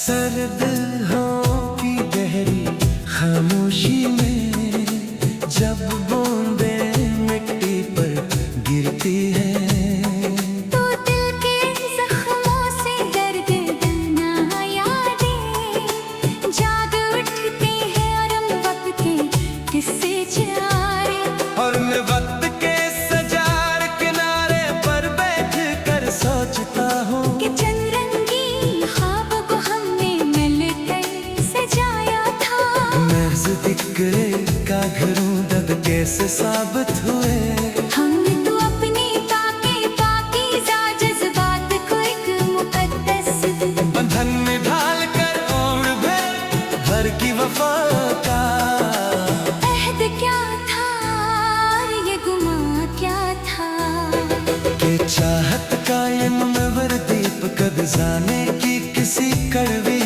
सर्द हवाओं की गहरी खामोशी में जब बूंदें मिट्टी पर गिरती है तो दिल के जख्मों से दर्द देना यादें जाग उठती है और हम वक्त के किस्से जारे और मैं वक्त के सजार किनारे पर बैठ कर सोचता हूँ कि चंद्रंगी ख्वाब को हमने मिलकर सजाया था। महज दिक्रे का घरों दब कैसे साबित हुए हमने तो अपनी पाकीज़ा जज्बात को एक मुकद्दस बंधन में ढाल कर उम्र भर की वफा का अहद क्या था और ये गुमा क्या था कि चाहत का ये मुनव्वर दीप कद जाने की किसी कड़वी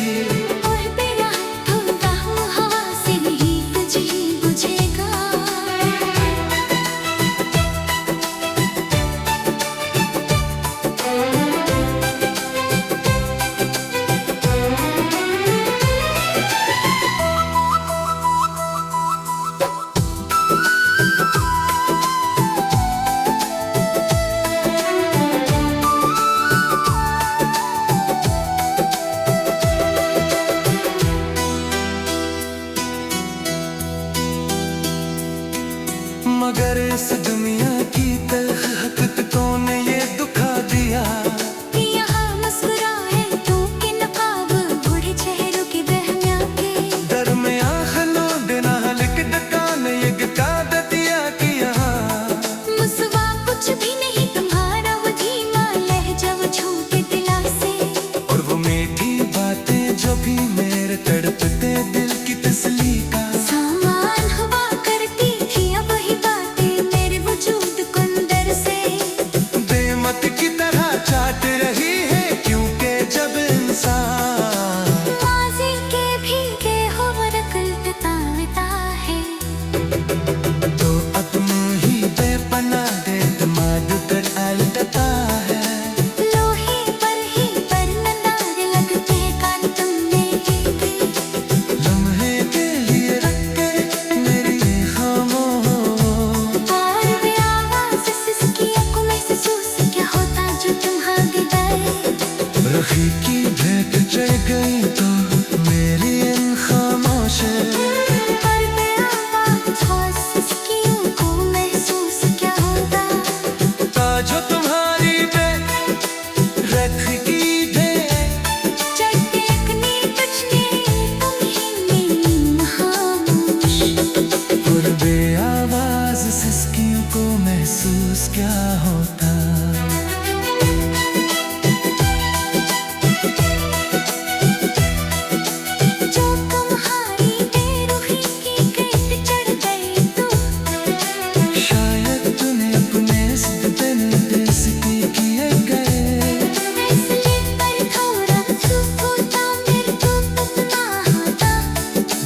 और तेरा धुंधला हवा से ही तुझे बुझेगा। मगर इस दुनिया की तल्ख हकीकतों ने ये दुखा दिया कि यहाँ मुस्कुराए तो कि नकाब बूढ़े चेहरों के बहमिया के दरमियां खलों देना हल्क डकान ये काद दिया कि यहाँ मुसवा कुछ भी नहीं तुम्हारा वो धीमा लहजा वो झूठे दिला से और वो मीठी बातें जो भी मेरे तड़पते दिल की तसली का सामान हुआ करती थी अब वही बातें मेरे वजूद को अंदर से बेमत की तरह चाट रही है क्योंकि जब इंसान माज़ी के भीगे होवर कल्पता है तो अपने ही बेपनाह एतमाद पर अलटता है लोहे पर ही पर नदार लगते कान तुमने लम्हे के लिए रख के मेरी खामोश और वे आवाज़ सिसकी को महसूस क्या होता जो तुम भाग गए रखी की भेंट चढ़ गई तो मेरी इन खामोश और वे आवाज़ सिसकी को महसूस क्या होता जो तुम्हारी रख की भेंट चढ़ते अग्नि तुझने तुम्हें खामोश और बेआवाज सिसकियों को महसूस क्या होता जो तुम्हारी बेरुखी की कैद चढ़ गई तो शायद तूने अपने दिन सिक्के किए गए फैसले पर थोड़ा चुप होता मेरे को पता होता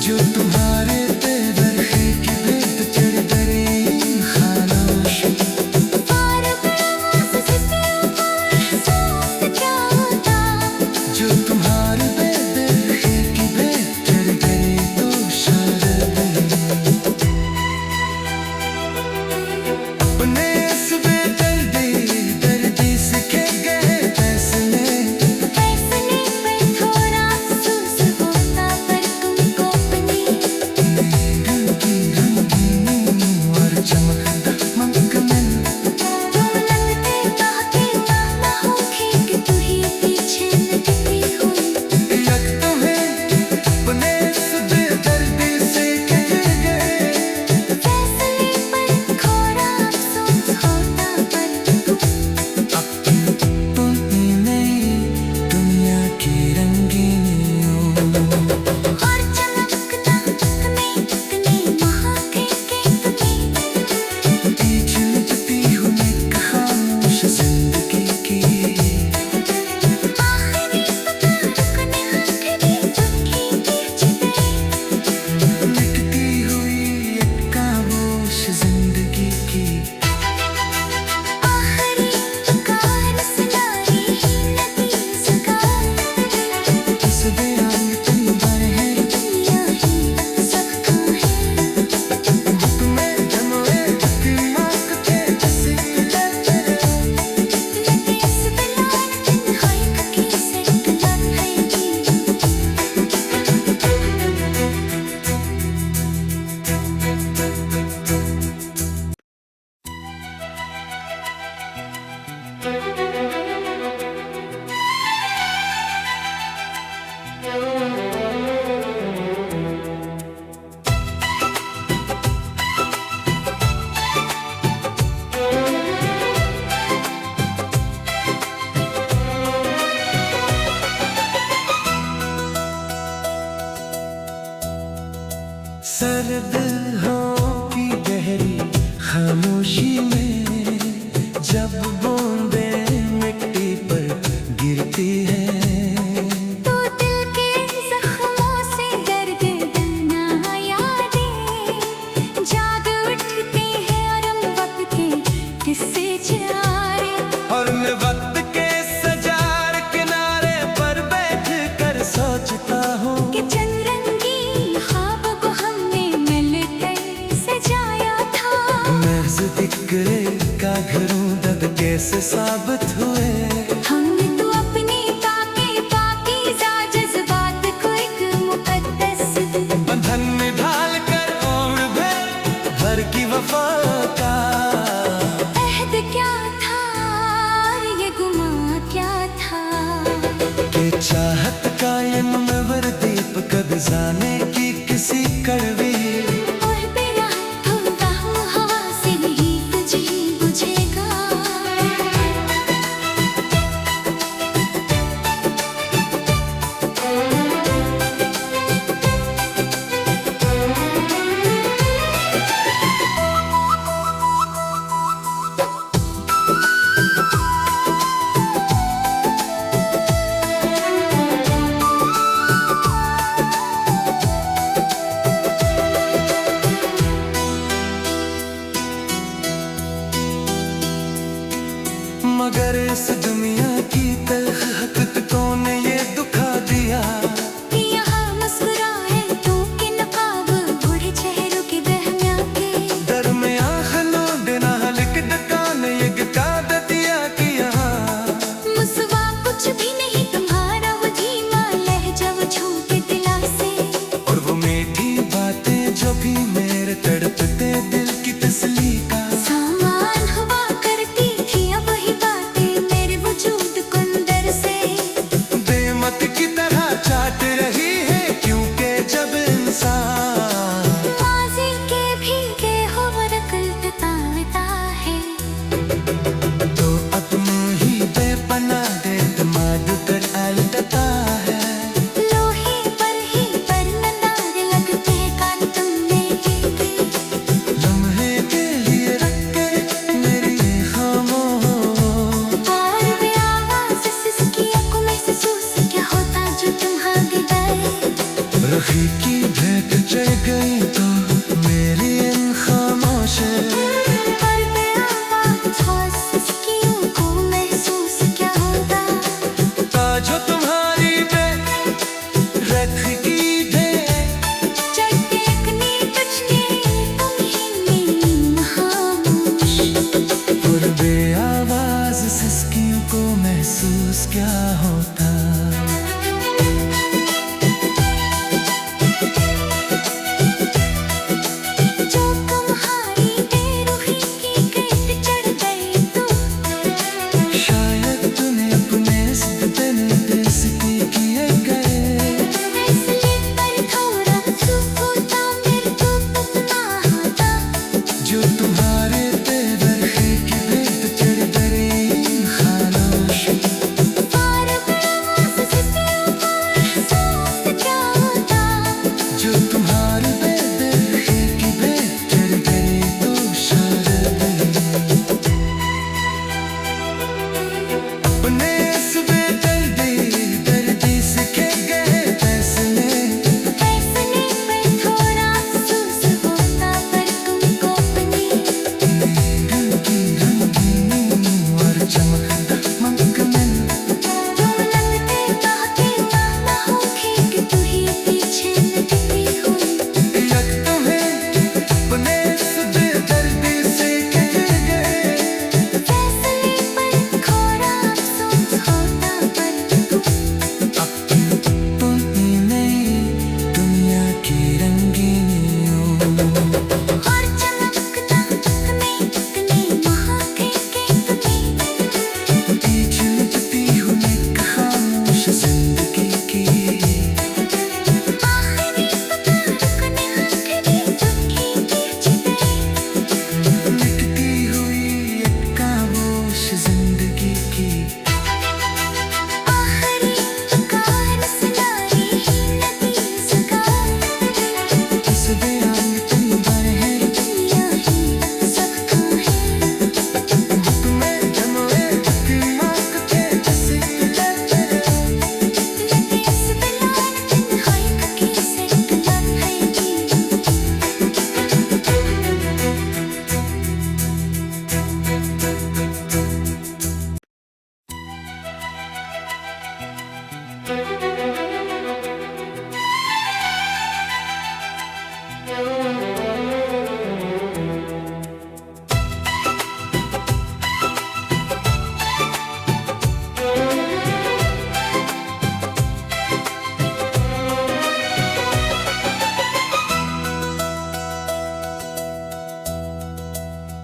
जो तुम्हारे तेवर की भेंट चढ़ गई खामोश और आवाज़ सिसकियों को महसूस क्या होता जो तुम्हारे की भेंट चढ़ गई तो शायद अपने इस दर्दी सीखे गए फैसले फैसले पर थोड़ा अफसोस होता पर तुमको अपनी सर्द हो की गहरी खामोशी में जब बूंदें मिट्टी पर गिरती है, तो दिल के जख्मों से दर्द देना यादें जाग उठती है और हम वक्त के किस्से चारे। और मैं वक्त के सजार किनारे पर बैठ कर सोचता हूँ कि चंद्रंगी ख्वाब को हमने मिलकर सजाया था। महज जिक्र का घरों दर्द कैसे साबित हुए। हमने तो अपनी पाकीज़ा जज्बात को एक मुकद्दस बंधन में ढाल कर उम्र भर की वफा का अहद क्या था और ये गुमा क्या था। के चाहत का ये मुनव्वर दीप कद जाने की किसी कड़वी और तेरा धुंधला हवा से नहीं तुझे बुझेगा। मगर इस दुनिया की तलख हकीकतों ने ये दुखा दिया कि यहाँ मुस्कुराए तू के नकाब बूढ़े चेहरों के बहमिया के दरमिया खलो बिना हल्क डकान ये गिकाद दिया कि यहाँ मुसवा कुछ भी नहीं तुम्हारा वो धीमा लहजा वो छूटे दिला से। और वो मीठी बातें जो भी मेरे तड़पते दिल की तसली का सामान हुआ करती थी अब वही बातें मेरे वजूद को अंदर से बेमत की तरह चाट रही है, क्योंकि जब इंसान माज़ी के भीगे हो रकल बताता है तो अपनों ही बेपनाह एतमाद कर अलटता है। लोहे पर ही पर नार लगते कान तुमने लम्हे के लिए रख कर मेरी खामोश और वे आवाज़ सिसकी को महसूस क्या होता जो तुम भाग गए। रखी की भेंट चढ़ गई तो मेरी इन खामोश पर वे आवाज़ सिसकी को महसूस क्या होता जो तुम्हारी रख की भेंट चढ़ते अग्नि तुझने तुम ही मेरी खामोश। और बे आवाज सिसकियों को महसूस क्या होता। जो तुम्हारी बेरुखी की कैद चढ़ गई तो शायद तूने अपने इस दिन देश की किए गए फैसले पर थोड़ा चुप होता मेरे को पता होता। जो तुम्हारे बेदरखे की भेंट चढ़ गई खामोश और आवाज़ सिसकियों को महसूस क्या होता। जो तुम्हारे बेदरखे की भेंट चढ़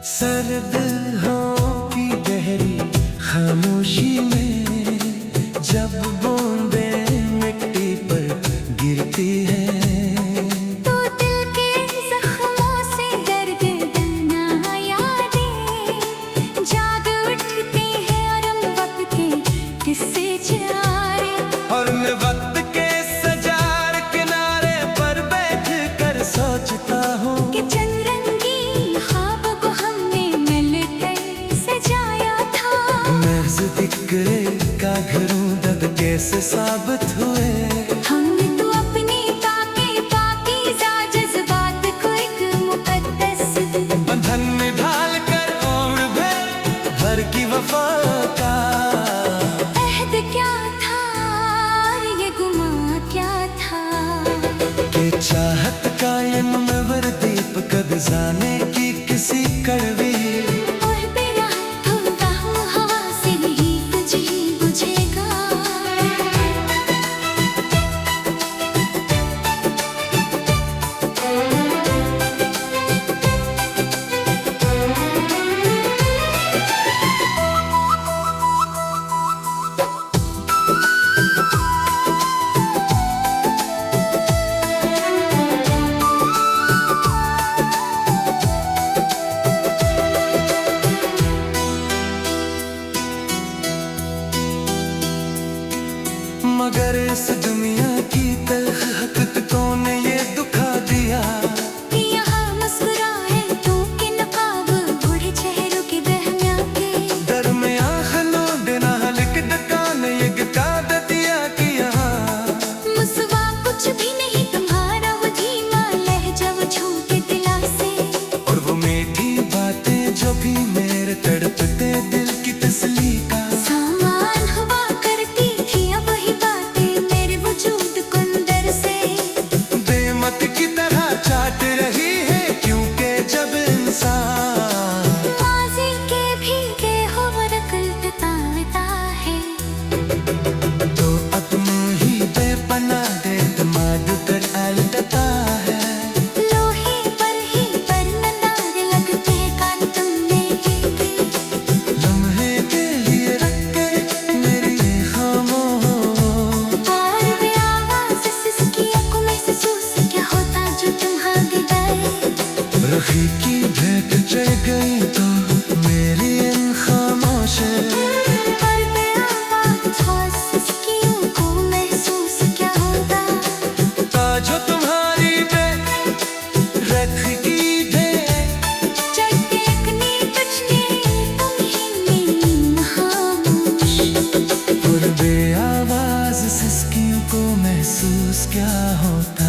सर्द हो की गहरी खामोशी में जब बूंदें मिट्टी पर गिरती है, तो दिल के जख्मों से दर्द देना यादें जाग उठते हैं और हम वक्त के किस्से चारे। और मैं वक्त के सजार किनारे पर बैठ कर सोचता हूँ कि चंद रंगीन ख्वाब को हमने मिलकर सजाया था। महज़ दिक्रे का घरों दब कैसे साबित हुए। हमने तो अपनी पाकीज़ा जज्बात को एक मुकद्दस बंधन में ढाल कर और भर की वफा का अहद क्या था, ये गुमा क्या था। कि चाहत का ये मुनव्वर दीप कद जाने की किसी कड़वी और मेरा धुंधला हवा से ही तुझे बुझेगा। मगर इस दुनिया की तल्ख हकीकतों ने ये दुखा दिया कि यहाँ मुस्कुराए तू के नकाब बूढ़े चेहरों के बहमिया के दरमियां खलो देना हल्क डकान ये गिकाद दिया कि यहाँ मुसवा कुछ भी नहीं तुम्हारा वो धीमा लहजा वो झूठे दिला से। और वो मीठी बातें जो भी मेरे तड़पते दिल की तसली का सामान हुआ करती थी अब वही बातें मेरे वजूद को अंदर से बेमत की तरह चाट रही है, क्योंकि जब इंसान माज़ी के भीगे होवर कल्पता है तो अपने ही बेपनाह एतमाद पर अलटता है। लोहे पर ननार लगते कान तुमने लम्हे के लिए रख के मेरी खामोश और वे आवाज़ सिसकियों को महसूस क्या होता जो तुम भाग गए। रखी की भेंट चढ़ गई तो मेरी इन खामोशे और वे आवाज़ सिसकियों को महसूस क्या होता जो तुम्हारी रख की भेंट चढ़ते अग्नि तुझने तुम्हें खामोश। और बेआवाज सिसकियों को महसूस क्या होता।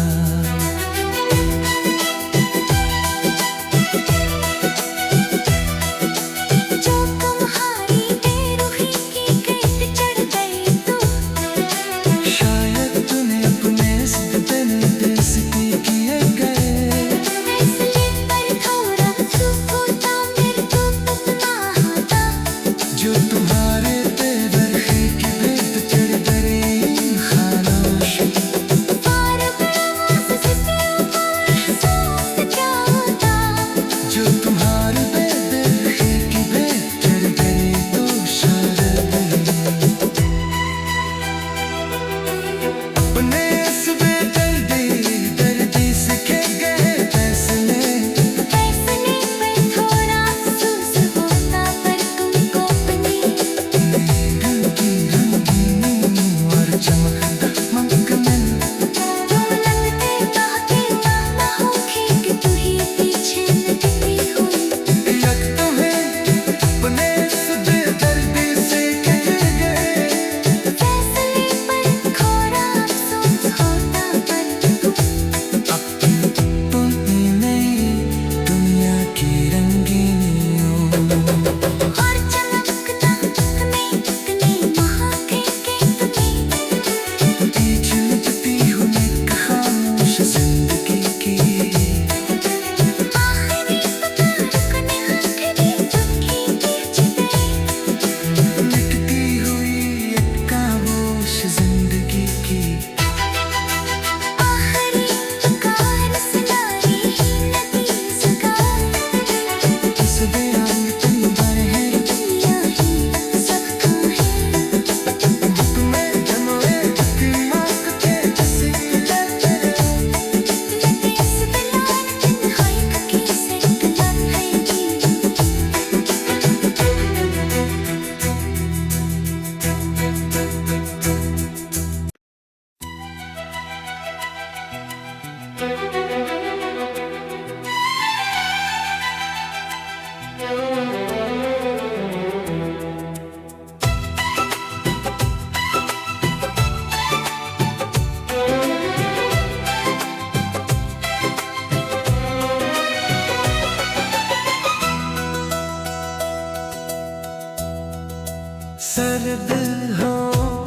दर्द हो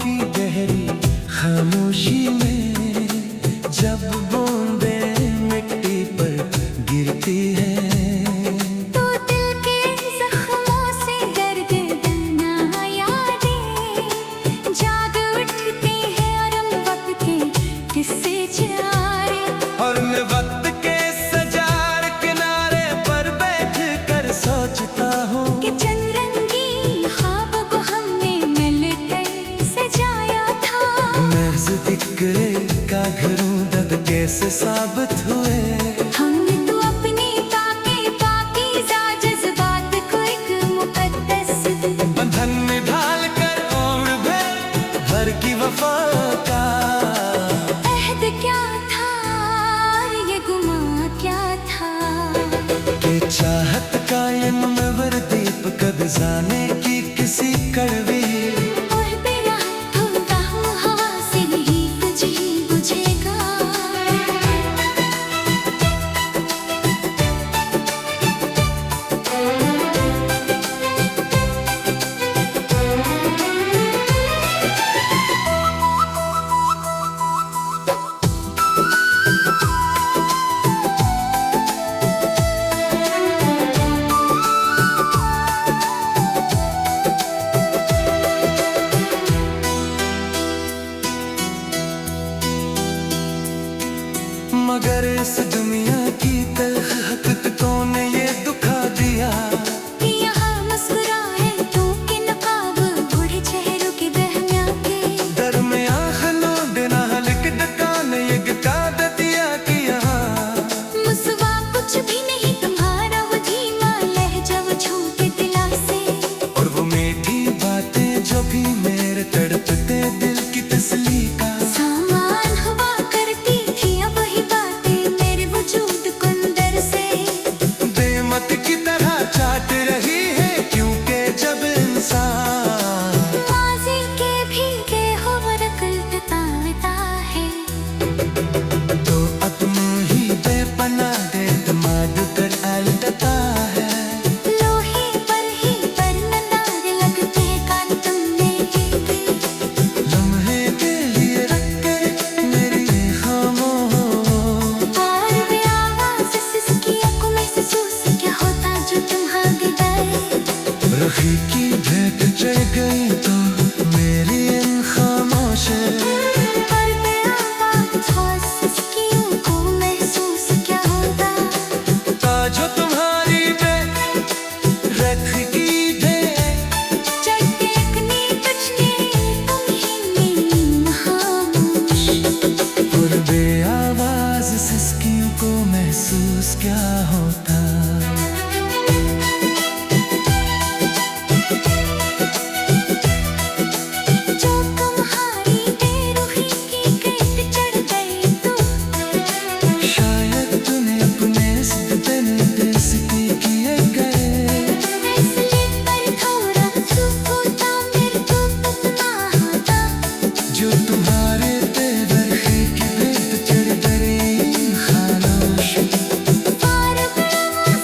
की गहरी खामोशी में जब बूंदे मिट्टी पर गिरती है तो दिल के जख्मों से दर्द देना यादें जाग उठती है और हम वक्त के किस्से चारे और मैं वक्त के सजार किनारे पर बैठ कर सोचता हूँ कि चंद्रंगी ख्वाब को हमने मिलकर सजाया था। महज जिक्र का घरों दर्द कैसे साबित हुए हमने तो अपनी पाकीज़ा जज्बात को एक मुकद्दस बंधन में ढाल कर उम्र भर की वफा का अहद क्या था और ये गुमा क्या था कि चाहत का ये मुनव्वर दीप कद जाने की किसी कड़वी और तेरा होगा हवा से ही तुझे बुझेगा। मगर इस दुनिया की तल्ख हकीकतों ने ये दुखा दिया कि यहाँ मुस्कुराए तू के नकाब बूढ़े चेहरों के दरमियां के दरमियां खलो देना हल्क डकान ये गिकाद दिया कि यहाँ मुसवा कुछ भी नहीं तुम्हारा वो धीमा लहजा वो छूटे दिला से और वो मीठी बातें जो भी मेरे तड़पते दिल की तसली का सामान हुआ करती थी अब वही बातें मेरे वजूद को अंदर से बेमत की तरह चाट रही है क्योंकि जब इंसान माज़ी के भीगे हो रकल बिताता है तो अपनों ही बेपनाह एतमाद कर अलटता है लोहे पर ही पर नदार लगते कान तुमने लम्हे के लिए रख के मेरी खामोश और वे आवाज़ सिसकी को महसूस क्या होता जो तुम भाग गए रखी की भेंट चढ़ गई तो मेरी इन खामोश पर वे आवाज़ सिसकी को महसूस क्या होता जो तुम्हारी रख की भेंट चटकनी तुझने तुम्हें खामोश और बेआवाज सिसकियों को महसूस क्या होता जो तुम्हारी बेरुखी की कैद चढ़ गई तो शायद तूने अपने दिन दिलस्ती किए गए फैसले पर थोड़ा सुकूता मेरे को पता होता जो तुम्हारे तेवर की भेंट चढ़ गई खामोश और आवाज़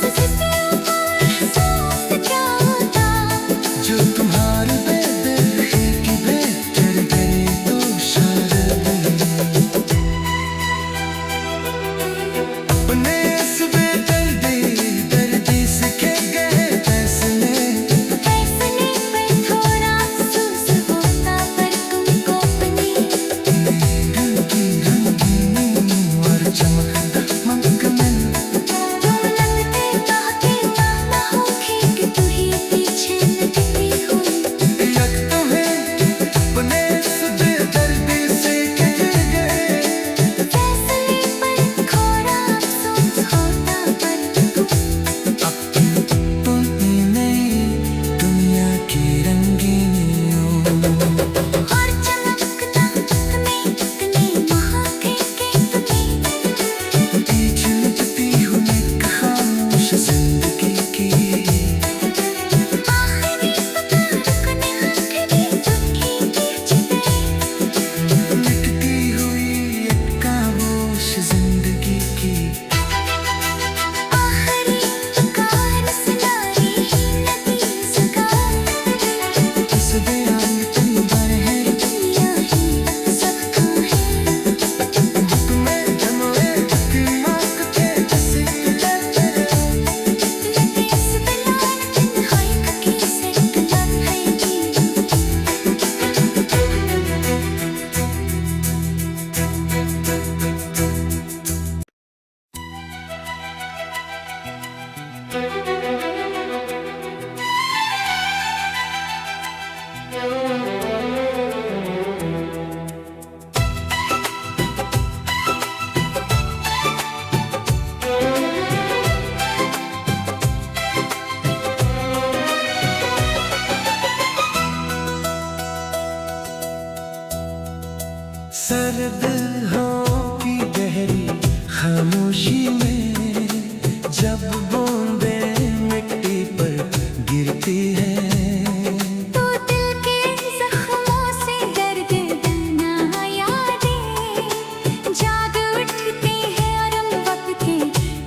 सर्द हो की गहरी खामोशी में जब बूंदें मिट्टी पर गिरती है, तो दिल के जख्मों से दर्द देना यादें जाग उठती है और हम वक्त के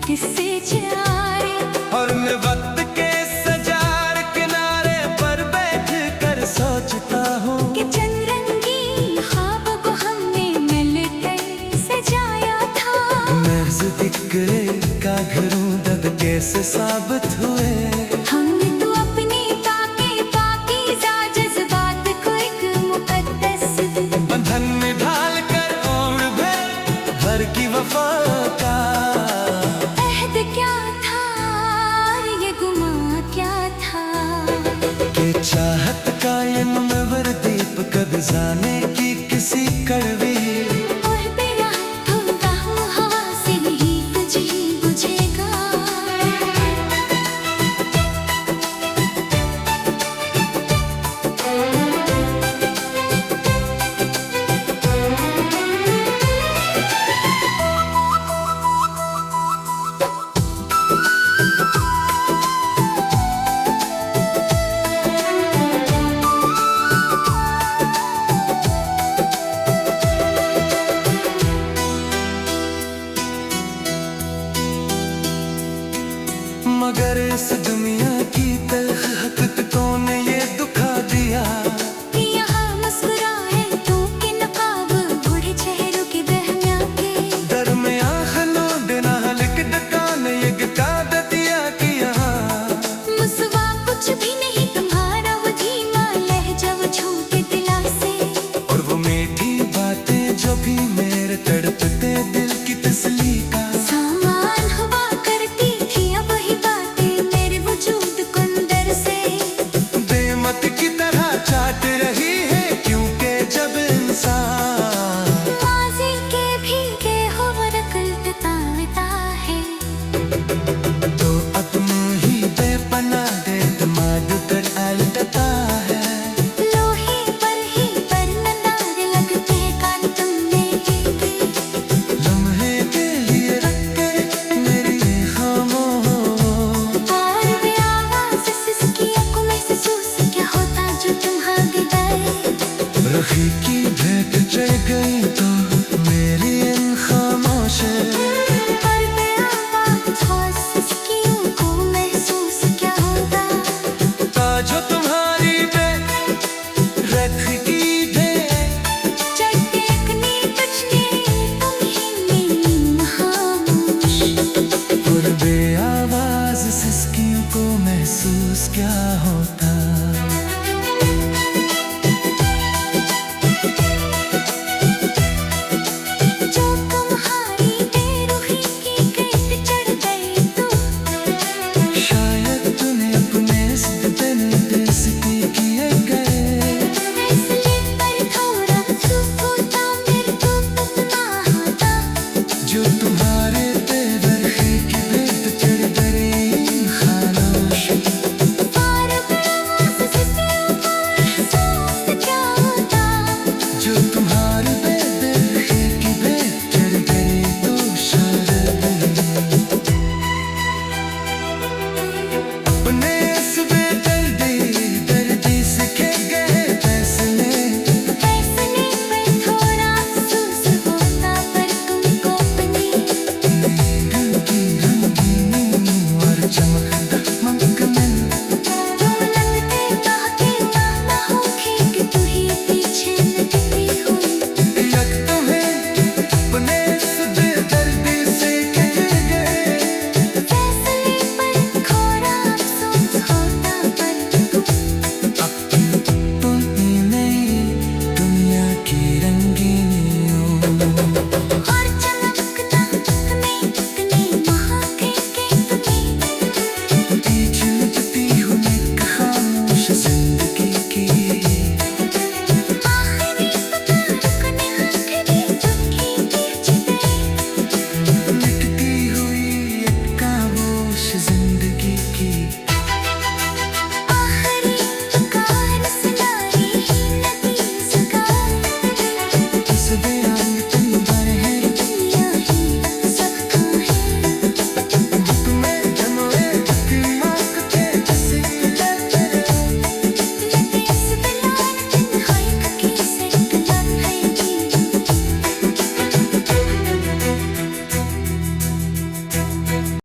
किस्से चारे। और मैं वक्त के सजार किनारे पर बैठ कर सोचता हूँ कि चंद्रंगी ख्वाब को हमने मिलकर सजाया था। महज जिक्र का घरों दब कैसे साबित हुए। हमने तो अपनी पाकीज़ा जज्बात को एक मुकद्दस बंधन में ढाल कर ओढ़ भर की वफा का अहद क्या था, ये गुमा क्या था। के चाहत का ये मुनव्वर दीप कद जाने की किसी कड़वी और बिना धुंधा हवा से नहीं तुझे बुझेगा। मगर इस दुनिया की